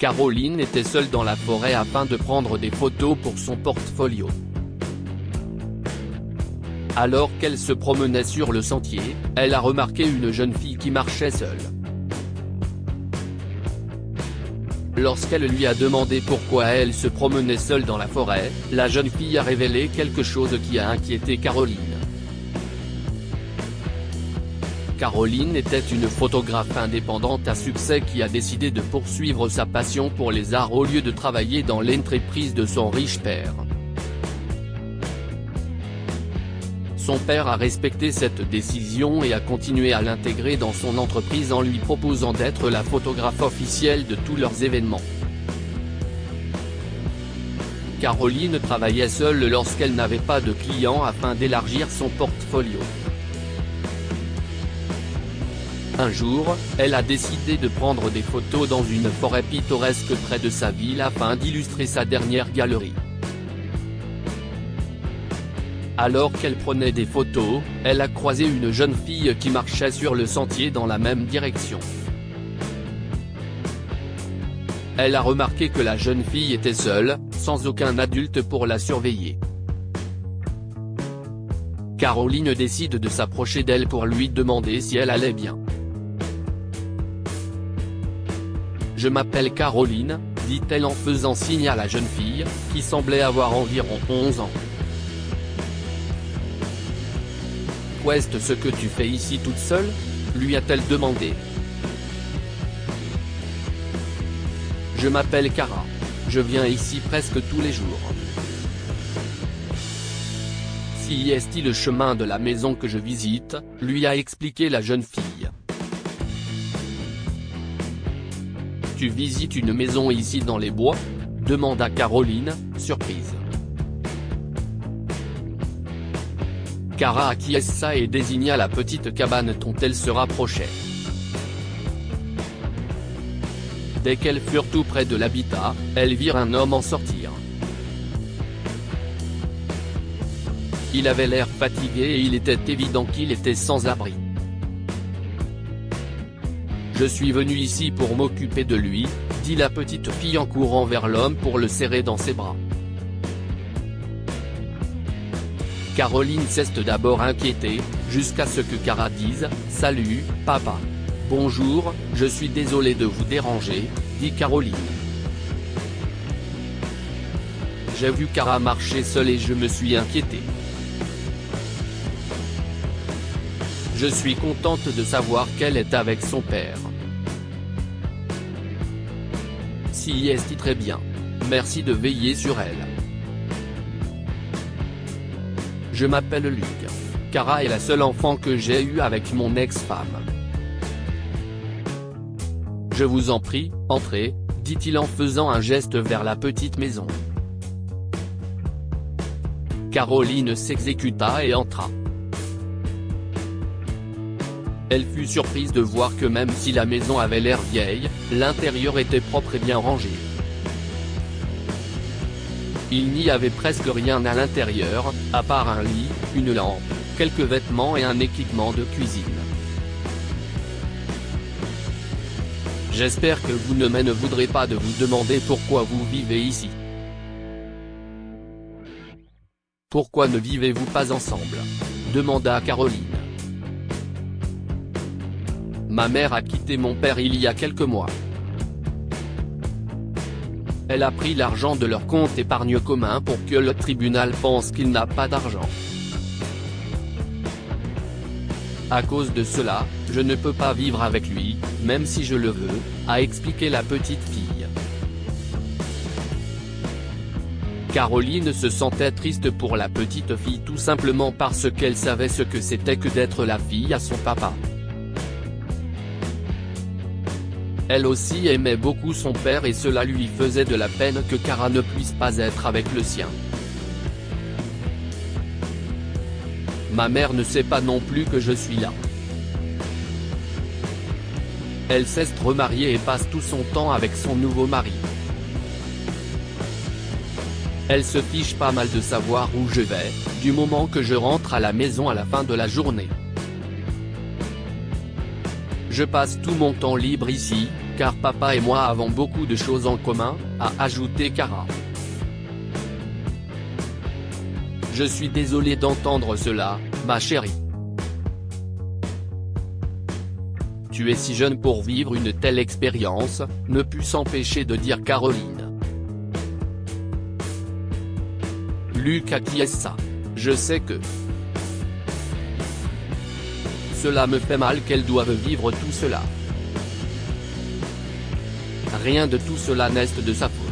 Caroline était seule dans la forêt afin de prendre des photos pour son portfolio. Alors qu'elle se promenait sur le sentier, elle a remarqué une jeune fille qui marchait seule. Lorsqu'elle lui a demandé pourquoi elle se promenait seule dans la forêt, la jeune fille a révélé quelque chose qui a inquiété Caroline. Caroline était une photographe indépendante à succès qui a décidé de poursuivre sa passion pour les arts au lieu de travailler dans l'entreprise de son riche père. Son père a respecté cette décision et a continué à l'intégrer dans son entreprise en lui proposant d'être la photographe officielle de tous leurs événements. Caroline travaillait seule lorsqu'elle n'avait pas de clients afin d'élargir son portfolio. Un jour, elle a décidé de prendre des photos dans une forêt pittoresque près de sa ville afin d'illustrer sa dernière galerie. Alors qu'elle prenait des photos, elle a croisé une jeune fille qui marchait sur le sentier dans la même direction. Elle a remarqué que la jeune fille était seule, sans aucun adulte pour la surveiller. Caroline décide de s'approcher d'elle pour lui demander si elle allait bien. « Je m'appelle Caroline », dit-elle en faisant signe à la jeune fille, qui semblait avoir environ 11 ans. « Qu'est-ce ce que tu fais ici toute seule ?» lui a-t-elle demandé. « Je m'appelle Cara. Je viens ici presque tous les jours. Si est-il le chemin de la maison que je visite ?» lui a expliqué la jeune fille. « Tu visites une maison ici dans les bois ?» demanda Caroline, surprise. Cara acquiesça et désigna la petite cabane dont elle se rapprochait. Dès qu'elles furent tout près de l'habitat, elles virent un homme en sortir. Il avait l'air fatigué et il était évident qu'il était sans abri. « Je suis venu ici pour m'occuper de lui », dit la petite fille en courant vers l'homme pour le serrer dans ses bras. Caroline s'est d'abord inquiétée, jusqu'à ce que Cara dise « Salut, papa. Bonjour, je suis désolée de vous déranger », dit Caroline. « J'ai vu Cara marcher seule et je me suis inquiétée. Je suis contente de savoir qu'elle est avec son père. Si est très bien. Merci de veiller sur elle. Je m'appelle Luc. Cara est la seule enfant que j'ai eue avec mon ex-femme. Je vous en prie, entrez, dit-il en faisant un geste vers la petite maison. Caroline s'exécuta et entra. Elle fut surprise de voir que même si la maison avait l'air vieille, l'intérieur était propre et bien rangé. Il n'y avait presque rien à l'intérieur, à part un lit, une lampe, quelques vêtements et un équipement de cuisine. J'espère que vous ne me voudrez pas de vous demander pourquoi vous vivez ici. Pourquoi ne vivez-vous pas ensemble ? Demanda Caroline. Ma mère a quitté mon père il y a quelques mois. Elle a pris l'argent de leur compte épargne commun pour que le tribunal pense qu'il n'a pas d'argent. À cause de cela, je ne peux pas vivre avec lui, même si je le veux, a expliqué la petite fille. Caroline se sentait triste pour la petite fille tout simplement parce qu'elle savait ce que c'était que d'être la fille à son papa. Elle aussi aimait beaucoup son père et cela lui faisait de la peine que Cara ne puisse pas être avec le sien. Ma mère ne sait pas non plus que je suis là. Elle s'est remariée et passe tout son temps avec son nouveau mari. Elle se fiche pas mal de savoir où je vais, du moment que je rentre à la maison à la fin de la journée. Je passe tout mon temps libre ici, car papa et moi avons beaucoup de choses en commun, a ajouté Cara. Je suis désolé d'entendre cela, ma chérie. Tu es si jeune pour vivre une telle expérience, ne put s'empêcher de dire Caroline. Luc acquiesça. Je sais que cela me fait mal qu'elle doive vivre tout cela. Rien de tout cela n'est de sa faute.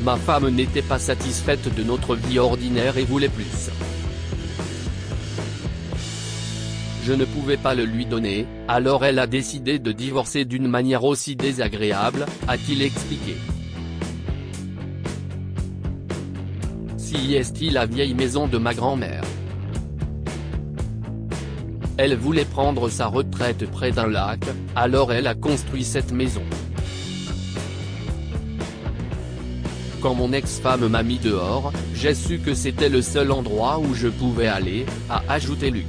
Ma femme n'était pas satisfaite de notre vie ordinaire et voulait plus. Je ne pouvais pas le lui donner, alors elle a décidé de divorcer d'une manière aussi désagréable, a-t-il expliqué. Si est la vieille maison de ma grand-mère. Elle voulait prendre sa retraite près d'un lac, alors elle a construit cette maison. Quand mon ex-femme m'a mis dehors, j'ai su que c'était le seul endroit où je pouvais aller, a ajouté Luc.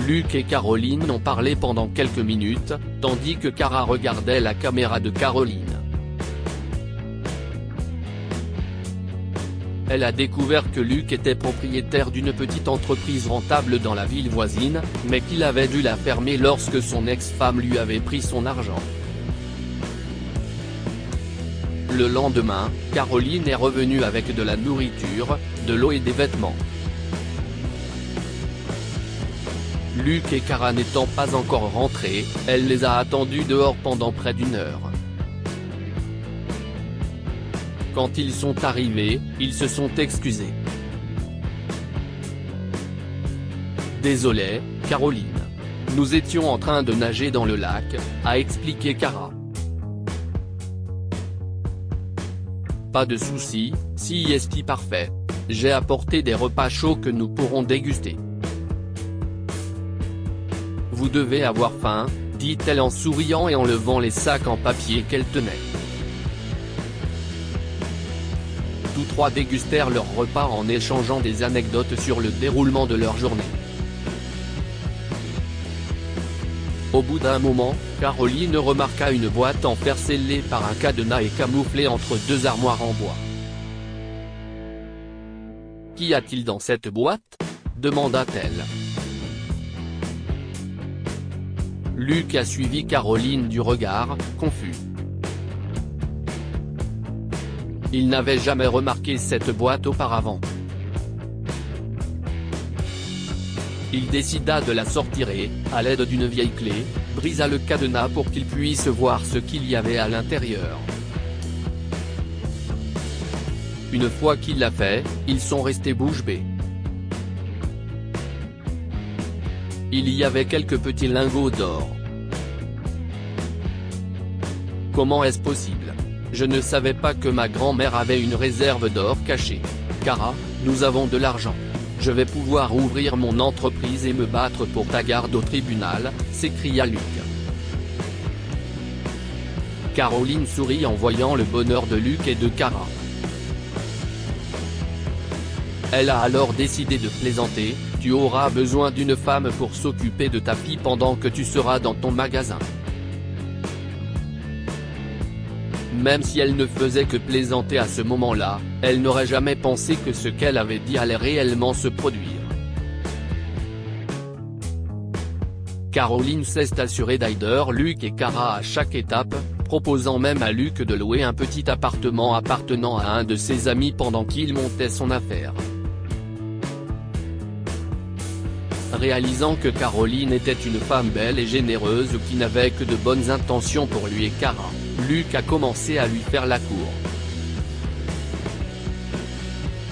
Luc et Caroline ont parlé pendant quelques minutes, tandis que Cara regardait la caméra de Caroline. Elle a découvert que Luc était propriétaire d'une petite entreprise rentable dans la ville voisine, mais qu'il avait dû la fermer lorsque son ex-femme lui avait pris son argent. Le lendemain, Caroline est revenue avec de la nourriture, de l'eau et des vêtements. Luc et Cara n'étant pas encore rentrés, elle les a attendus dehors pendant près d'une heure. Quand ils sont arrivés, ils se sont excusés. Désolé, Caroline. Nous étions en train de nager dans le lac, a expliqué Cara. Pas de soucis, si est parfait. J'ai apporté des repas chauds que nous pourrons déguster. Vous devez avoir faim, dit-elle en souriant et en levant les sacs en papier qu'elle tenait. Tous trois dégustèrent leur repas en échangeant des anecdotes sur le déroulement de leur journée. Au bout d'un moment, Caroline remarqua une boîte en fer scellée par un cadenas et camouflée entre deux armoires en bois. « Qu'y a-t-il dans cette boîte ?» demanda-t-elle. Luc a suivi Caroline du regard, confus. Il n'avait jamais remarqué cette boîte auparavant. Il décida de la sortir et, à l'aide d'une vieille clé, brisa le cadenas pour qu'il puisse voir ce qu'il y avait à l'intérieur. Une fois qu'il l'a fait, ils sont restés bouche bée. Il y avait quelques petits lingots d'or. Comment est-ce possible? Je ne savais pas que ma grand-mère avait une réserve d'or cachée. Cara, nous avons de l'argent. Je vais pouvoir ouvrir mon entreprise et me battre pour ta garde au tribunal, s'écria Luc. Caroline sourit en voyant le bonheur de Luc et de Cara. Elle a alors décidé de plaisanter, tu auras besoin d'une femme pour s'occuper de ta fille pendant que tu seras dans ton magasin. Même si elle ne faisait que plaisanter à ce moment-là, elle n'aurait jamais pensé que ce qu'elle avait dit allait réellement se produire. Caroline s'est assurée d'aider Luc et Cara à chaque étape, proposant même à Luc de louer un petit appartement appartenant à un de ses amis pendant qu'il montait son affaire. Réalisant que Caroline était une femme belle et généreuse qui n'avait que de bonnes intentions pour lui et Cara, Luc a commencé à lui faire la cour.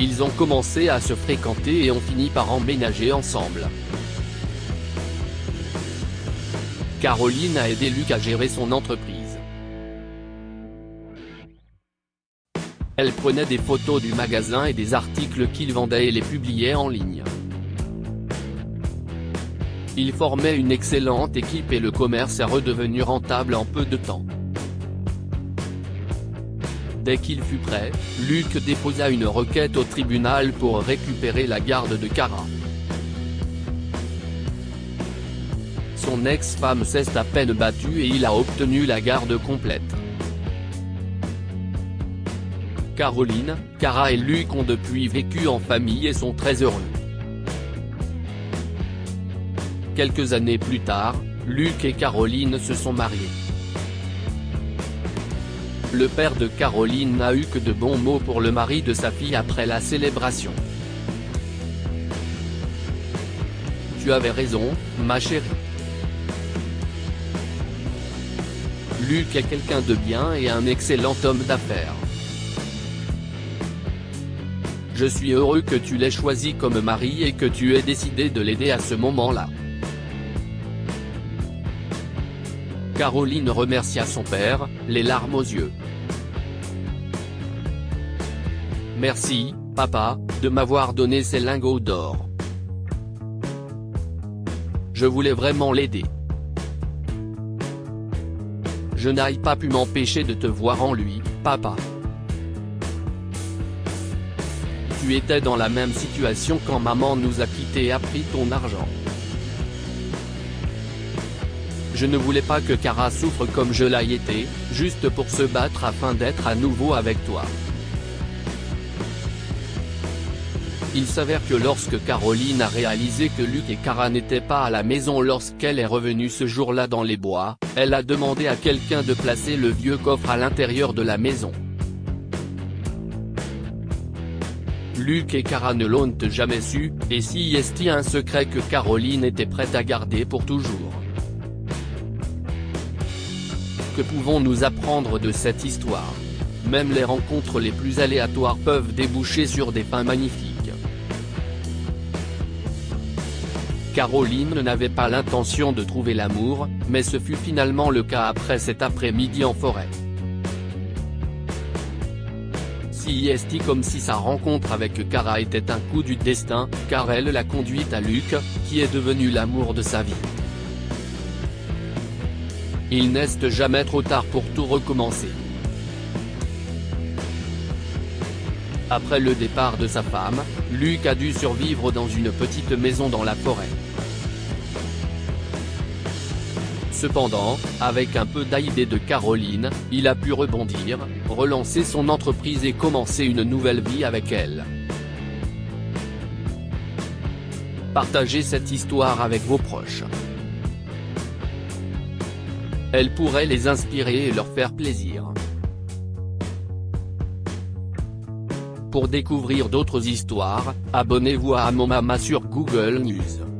Ils ont commencé à se fréquenter et ont fini par emménager ensemble. Caroline a aidé Luc à gérer son entreprise. Elle prenait des photos du magasin et des articles qu'il vendait et les publiait en ligne. Ils formaient une excellente équipe et le commerce est redevenu rentable en peu de temps. Dès qu'il fut prêt, Luc déposa une requête au tribunal pour récupérer la garde de Cara. son ex-femme s'est à peine battu et il a obtenu la garde complète. Caroline, Cara et Luc ont depuis vécu en famille et sont très heureux. Quelques années plus tard, Luc et Caroline se sont mariés. Le père de Caroline n'a eu que de bons mots pour le mari de sa fille après la célébration. Tu avais raison, ma chérie. Luc est quelqu'un de bien et un excellent homme d'affaires. Je suis heureux que tu l'aies choisi comme mari et que tu aies décidé de l'aider à ce moment-là. Caroline remercia son père, les larmes aux yeux. Merci, papa, de m'avoir donné ces lingots d'or. Je voulais vraiment l'aider. Je n'ai pas pu m'empêcher de te voir en lui, papa. Tu étais dans la même situation quand maman nous a quittés et a pris ton argent. Je ne voulais pas que Cara souffre comme je l'ai été, juste pour se battre afin d'être à nouveau avec toi. Il s'avère que lorsque Caroline a réalisé que Luc et Cara n'étaient pas à la maison lorsqu'elle est revenue ce jour-là dans les bois, elle a demandé à quelqu'un de placer le vieux coffre à l'intérieur de la maison. Luc et Cara ne l'ont jamais su, et si est-il un secret que Caroline était prête à garder pour toujours. Que pouvons-nous apprendre de cette histoire? Même les rencontres les plus aléatoires peuvent déboucher sur des fins magnifiques. Caroline n'avait pas l'intention de trouver l'amour, mais ce fut finalement le cas après cet après-midi en forêt. Si est comme si sa rencontre avec Cara était un coup du destin, car elle l'a conduite à Luc, qui est devenu l'amour de sa vie. Il n'est jamais trop tard pour tout recommencer. Après le départ de sa femme, Luc a dû survivre dans une petite maison dans la forêt. Cependant, avec un peu d'aide de Caroline, il a pu rebondir, relancer son entreprise et commencer une nouvelle vie avec elle. Partagez cette histoire avec vos proches. Elle pourrait les inspirer et leur faire plaisir. Pour découvrir d'autres histoires, abonnez-vous à Mon Mama sur Google News.